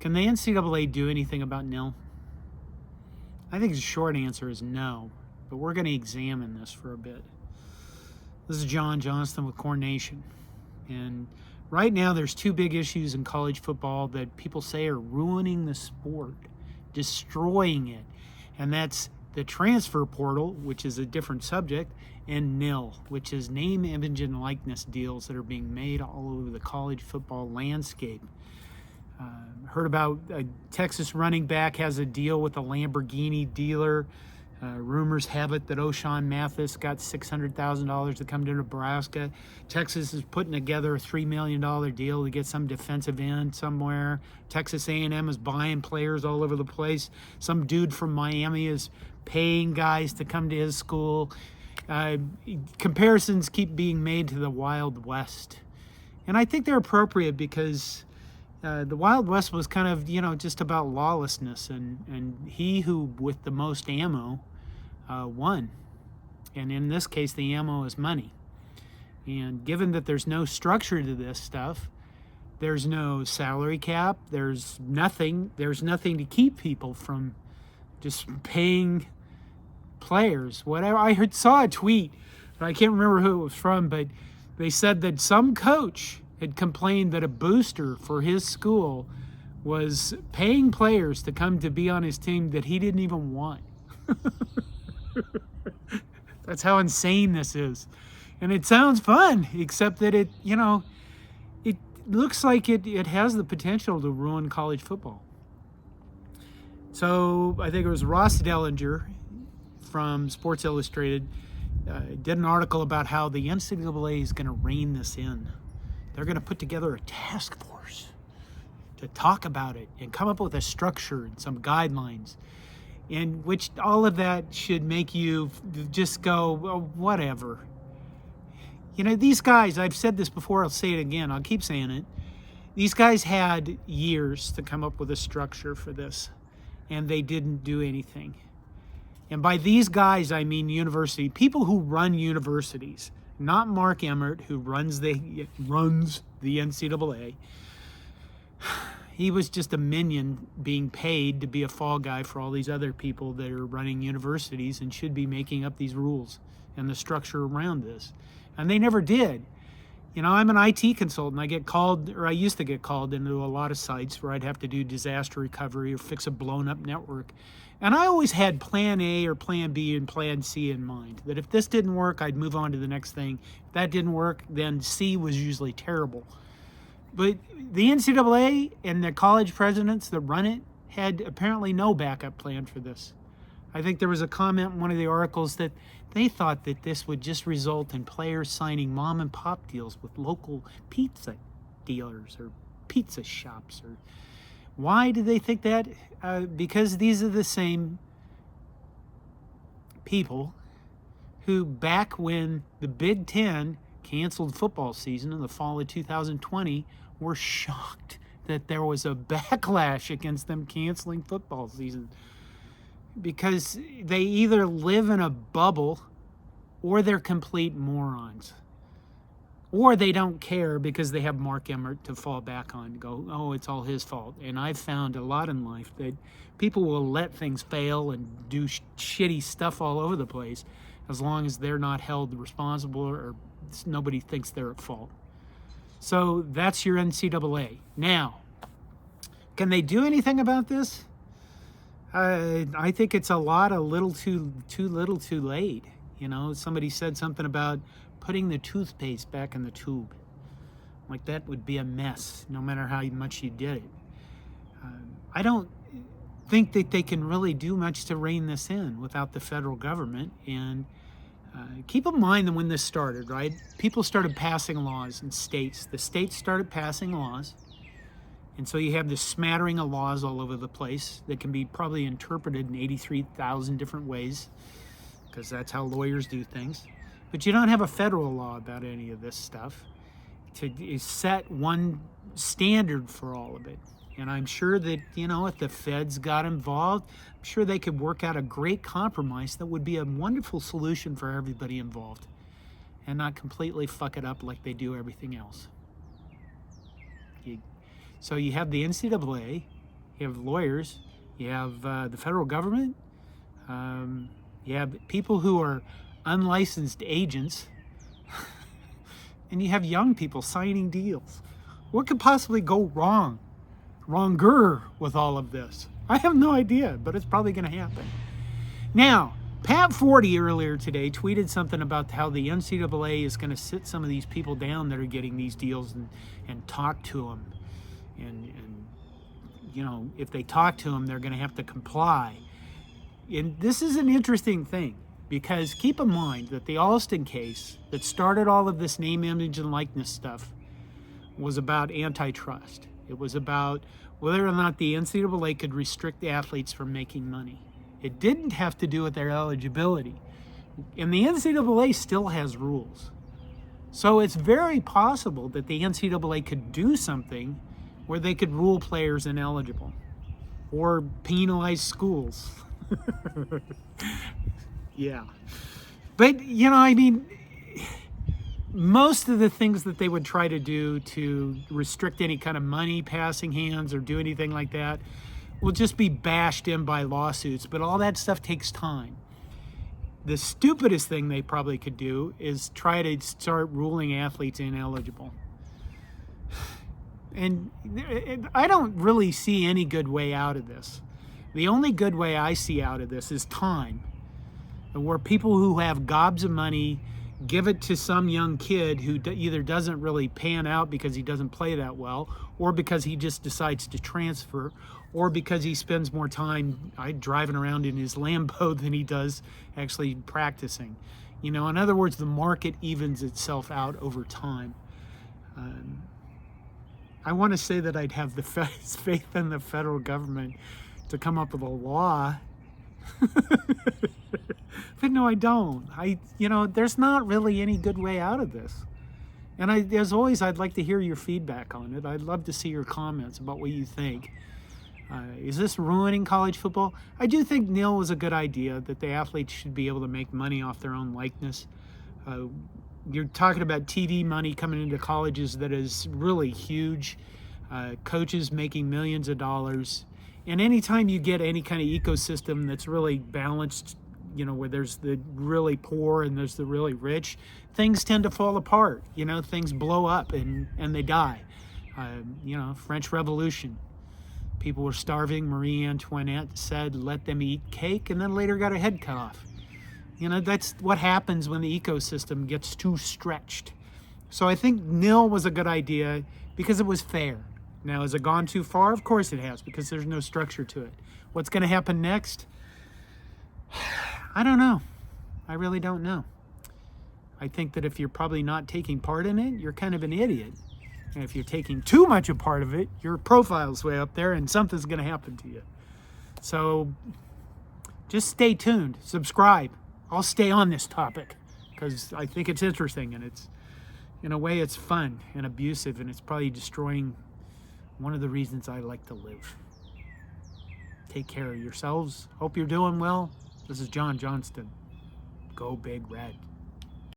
Can the NCAA do anything about NIL? I think the short answer is no, but we're going to examine this for a bit. This is John Johnston with CornNation, and right now there's two big issues in college football that people say are ruining the sport, destroying it, and that's the transfer portal, which is a different subject, and NIL, which is name, image, and likeness deals that are being made all over the college football landscape. Heard about a Texas running back has a deal with a Lamborghini dealer. Rumors have it that O'Shawn Mathis got $600,000 to come to Nebraska. Texas is putting together a $3 million deal to get some defensive end somewhere. Texas A&M is buying players all over the place. Some dude from Miami is paying guys to come to his school. Comparisons keep being made to the Wild West. And I think they're appropriate because the Wild West was kind of, just about lawlessness, and he who with the most ammo won. And in this case, the ammo is money. And given that there's no structure to this stuff, there's no salary cap, there's nothing to keep people from just paying players. Whatever. I saw a tweet, but I can't remember who it was from, but they said that some coach had complained that a booster for his school was paying players to come to be on his team that he didn't even want. That's how insane this is. And it sounds fun, except that it looks like it has the potential to ruin college football. So I think it was Ross Dellenger from Sports Illustrated did an article about how the NCAA is going to rein this in. They're going to put together a task force to talk about it and come up with a structure and some guidelines, in which all of that should make you just go, well, whatever. These guys, I've said this before, I'll say it again, I'll keep saying it. These guys had years to come up with a structure for this, and they didn't do anything. And by these guys, I mean people who run universities. Not Mark Emmert, who runs the NCAA. He was just a minion being paid to be a fall guy for all these other people that are running universities and should be making up these rules and the structure around this. And they never did. I'm an IT consultant. I used to get called into a lot of sites where I'd have to do disaster recovery or fix a blown up network. And I always had plan A or plan B and plan C in mind, that if this didn't work, I'd move on to the next thing. If that didn't work, then C was usually terrible. But the NCAA and the college presidents that run it had apparently no backup plan for this. I think there was a comment in one of the articles that they thought that this would just result in players signing mom and pop deals with local pizza dealers or pizza shops. Or why did they think that? Because these are the same people who, back when the Big Ten canceled football season in the fall of 2020, were shocked that there was a backlash against them canceling football season. Because they either live in a bubble or they're complete morons. Or they don't care because they have Mark Emmert to fall back on to go, oh, it's all his fault. And I've found a lot in life that people will let things fail and do shitty stuff all over the place as long as they're not held responsible or nobody thinks they're at fault. So that's your NCAA. Now, can they do anything about this? I think it's a little too little too late. Somebody said something about putting the toothpaste back in the tube. Like that would be a mess, no matter how much you did it. I don't think that they can really do much to rein this in without the federal government. And keep in mind that when this started, right, people started passing laws in states. The states started passing laws. And so you have this smattering of laws all over the place that can be probably interpreted in 83,000 different ways, because that's how lawyers do things. But you don't have a federal law about any of this stuff to set one standard for all of it. And I'm sure that, if the feds got involved, I'm sure they could work out a great compromise that would be a wonderful solution for everybody involved and not completely fuck it up like they do everything else. So you have the NCAA, you have lawyers, you have the federal government, you have people who are unlicensed agents, and you have young people signing deals. What could possibly go wronger with all of this? I have no idea, but it's probably going to happen. Now, Pat Forde earlier today tweeted something about how the NCAA is going to sit some of these people down that are getting these deals and talk to them. And you know, if they talk to them, they're going to have to comply. And this is an interesting thing, because keep in mind that the Alston case that started all of this name, image, and likeness stuff was about antitrust. It was about whether or not the NCAA could restrict the athletes from making money. It didn't have to do with their eligibility. And the NCAA still has rules. So it's very possible that the NCAA could do something where they could rule players ineligible or penalize schools. Yeah. But, you know, I mean, most of the things that they would try to do to restrict any kind of money passing hands or do anything like that will just be bashed in by lawsuits. But all that stuff takes time. The stupidest thing they probably could do is try to start ruling athletes ineligible. And I don't really see any good way out of this. The only good way I see out of this is time, where people who have gobs of money give it to some young kid who either doesn't really pan out because he doesn't play that well, or because he just decides to transfer, or because he spends more time driving around in his Lambo than he does actually practicing. You know, in other words, the market evens itself out over time. I want to say that I'd have the faith in the federal government to come up with a law. But no, I don't. You know, there's not really any good way out of this. And as always, I'd like to hear your feedback on it. I'd love to see your comments about what you think. Is this ruining college football? I do think NIL was a good idea, that the athletes should be able to make money off their own likeness. You're talking about TV money coming into colleges that is really huge. Coaches making millions of dollars. And anytime you get any kind of ecosystem that's really balanced, you know, where there's the really poor and there's the really rich, things tend to fall apart. You know, things blow up and they die. You know, French Revolution. People were starving. Marie Antoinette said, let them eat cake, and then later got her head cut off. You know, that's what happens when the ecosystem gets too stretched. So I think NIL was a good idea because it was fair. Now, has it gone too far? Of course it has, because there's no structure to it. What's going to happen next? I don't know. I really don't know. I think that if you're probably not taking part in it, you're kind of an idiot. And if you're taking too much a part of it, your profile's way up there and something's going to happen to you. So just stay tuned. Subscribe. I'll stay on this topic because I think it's interesting, and it's, in a way, it's fun and abusive, and it's probably destroying one of the reasons I like to live. Take care of yourselves. Hope you're doing well. This is John Johnston. Go Big Red.